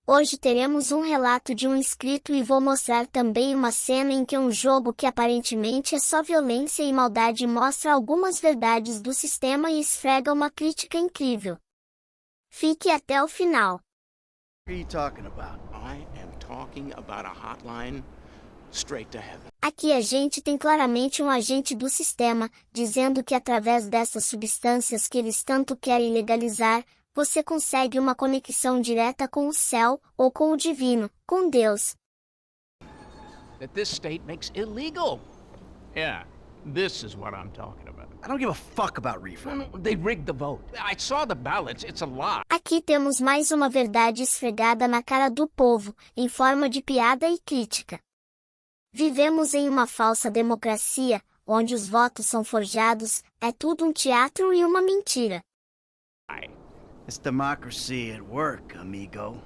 Hoje teremos um relato de um inscrito e vou mostrar também uma cena em que um jogo que aparentemente é só violência e maldade mostra algumas verdades do sistema e esfrega uma crítica incrível. Fique até o final. What are you talking about? I am talking about a hotline straight to heaven. Aqui a gente tem claramente um agente do sistema, dizendo que através dessas substâncias que eles tanto querem legalizar, você consegue uma conexão direta com o céu, ou com o divino, com Deus. That this state makes illegal. Yeah, this is what I'm talking about. I don't give a fuck about reefer. They rigged the vote. I saw the ballots. It's a lie. Aqui temos mais uma verdade esfregada na cara do povo, em forma de piada e crítica. Vivemos em uma falsa democracia, onde os votos são forjados, é tudo um teatro e uma mentira. It's democracy at work, amigo.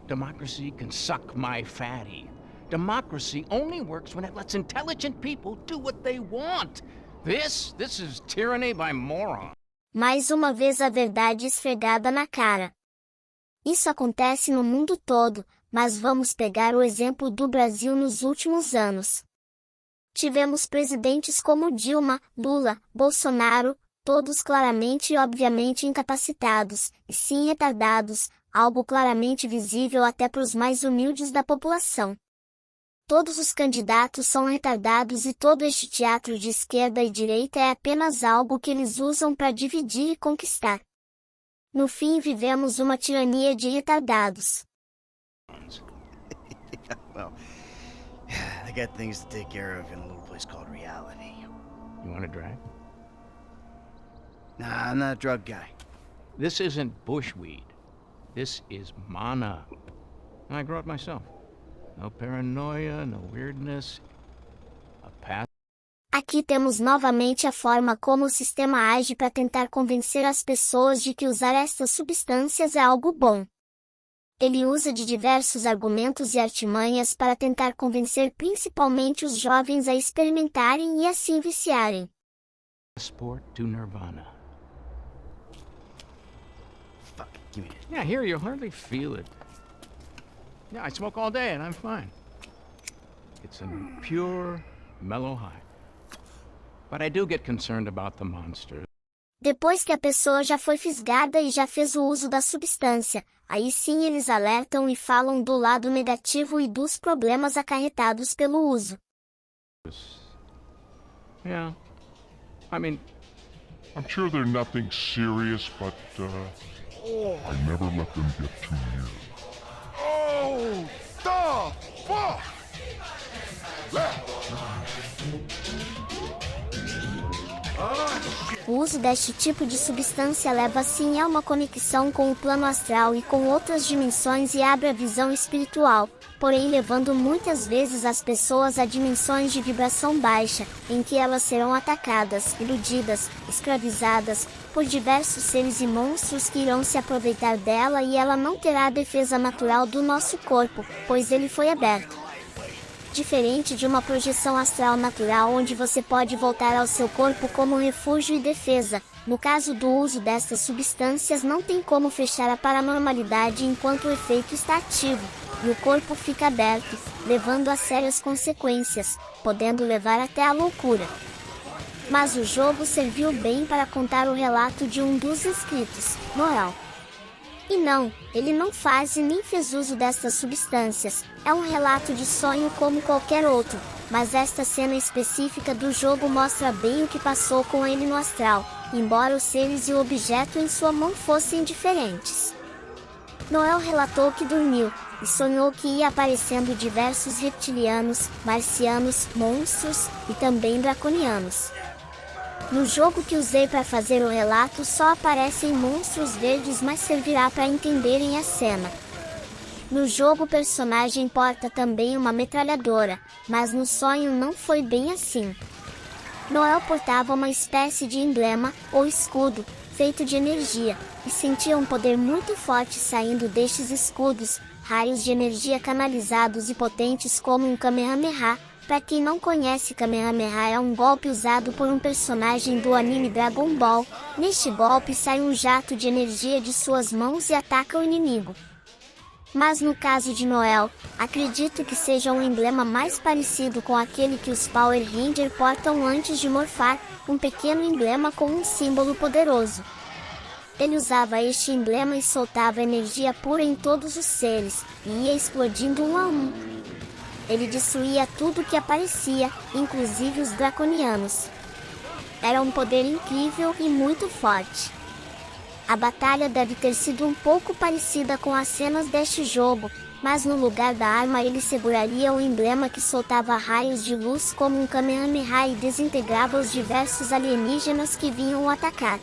Democracy can suck my fatty. Democracy only works when it lets intelligent people do what they want. This is tyranny by moron. Mais uma vez a verdade esfregada na cara. Isso acontece no mundo todo, mas vamos pegar o exemplo do Brasil nos últimos anos. Tivemos presidentes como Dilma, Lula, Bolsonaro, todos claramente e obviamente incapacitados, e sim retardados, algo claramente visível até para os mais humildes da população. Todos os candidatos são retardados e todo este teatro de esquerda e direita é apenas algo que eles usam para dividir e conquistar. No fim vivemos uma tirania de retardados. Well, I got things to take care of in a little place called reality. You want a drag? Nah, I'm not a drug guy. This isn't bushweed. This is mana. And I grow it myself. No paranoia, no weirdness. A path. Aqui temos novamente a forma como o sistema age para tentar convencer as pessoas de que usar estas substâncias é algo bom. Ele usa de diversos argumentos e artimanhas para tentar convencer principalmente os jovens a experimentarem e assim viciarem. Sport to nirvana. Fuck, give me it. Yeah, here you hardly feel it. Yeah, I smoke all day and I'm fine. It's a pure, mellow high. But I do get concerned about the monsters. Depois que a pessoa já foi fisgada e já fez o uso da substância, aí sim eles alertam e falam do lado negativo e dos problemas acarretados pelo uso. Yeah. I mean, I'm sure they're nothing serious, but I never let them get too near. Oh, the fuck! O uso deste tipo de substância leva sim a uma conexão com o plano astral e com outras dimensões e abre a visão espiritual, porém levando muitas vezes as pessoas a dimensões de vibração baixa, em que elas serão atacadas, iludidas, escravizadas, por diversos seres e monstros que irão se aproveitar dela e ela não terá a defesa natural do nosso corpo, pois ele foi aberto. Diferente de uma projeção astral natural onde você pode voltar ao seu corpo como refúgio e defesa, no caso do uso destas substâncias não tem como fechar a paranormalidade enquanto o efeito está ativo, e o corpo fica aberto, levando a sérias consequências, podendo levar até a loucura. Mas o jogo serviu bem para contar o relato de um dos inscritos, Noel. E não, ele não faz e nem fez uso destas substâncias, é um relato de sonho como qualquer outro, mas esta cena específica do jogo mostra bem o que passou com ele no astral, embora os seres e o objeto em sua mão fossem diferentes. Noel relatou que dormiu, e sonhou que ia aparecendo diversos reptilianos, marcianos, monstros, e também draconianos. No jogo que usei para fazer o relato só aparecem monstros verdes, mas servirá para entenderem a cena. No jogo o personagem porta também uma metralhadora, mas no sonho não foi bem assim. Noel portava uma espécie de emblema, ou escudo, feito de energia, e sentia um poder muito forte saindo destes escudos, raios de energia canalizados e potentes como um Kamehameha. Para quem não conhece, Kamehameha é um golpe usado por um personagem do anime Dragon Ball. Neste golpe sai um jato de energia de suas mãos e ataca o inimigo. Mas no caso de Noel, acredito que seja um emblema mais parecido com aquele que os Power Rangers portam antes de morfar, um pequeno emblema com um símbolo poderoso. Ele usava este emblema e soltava energia pura em todos os seres, e ia explodindo um a um. Ele destruía tudo que aparecia, inclusive os draconianos. Era um poder incrível e muito forte. A batalha deve ter sido um pouco parecida com as cenas deste jogo, mas no lugar da arma ele seguraria o emblema que soltava raios de luz como um Kamehameha e desintegrava os diversos alienígenas que vinham o atacar.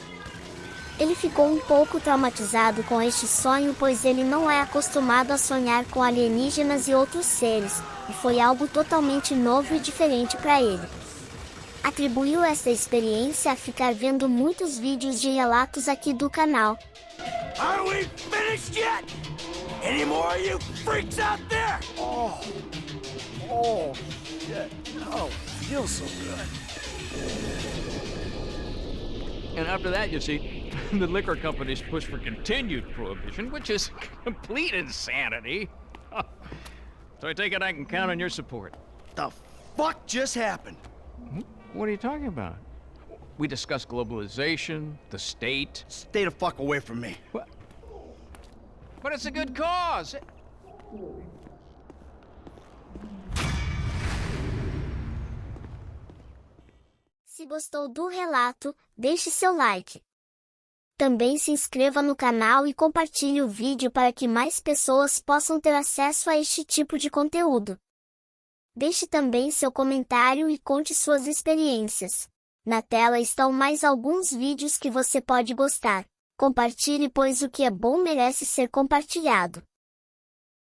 Ele ficou um pouco traumatizado com este sonho, pois ele não é acostumado a sonhar com alienígenas e outros seres, e foi algo totalmente novo e diferente para ele. Atribuiu essa experiência a ficar vendo muitos vídeos de relatos aqui do canal. Are we finished yet? Any more of you freaks out there? Oh, shit. Oh, feels so good. And after that, you see, the liquor companies push for continued prohibition, which is complete insanity. So I take it I can count on your support. The fuck just happened? What are you talking about? We discussed globalization, the state. Stay the fuck away from me. What? But it's a good cause. Se gostou do relato, deixe seu like. Também se inscreva no canal e compartilhe o vídeo para que mais pessoas possam ter acesso a este tipo de conteúdo. Deixe também seu comentário e conte suas experiências. Na tela estão mais alguns vídeos que você pode gostar. Compartilhe, pois o que é bom merece ser compartilhado.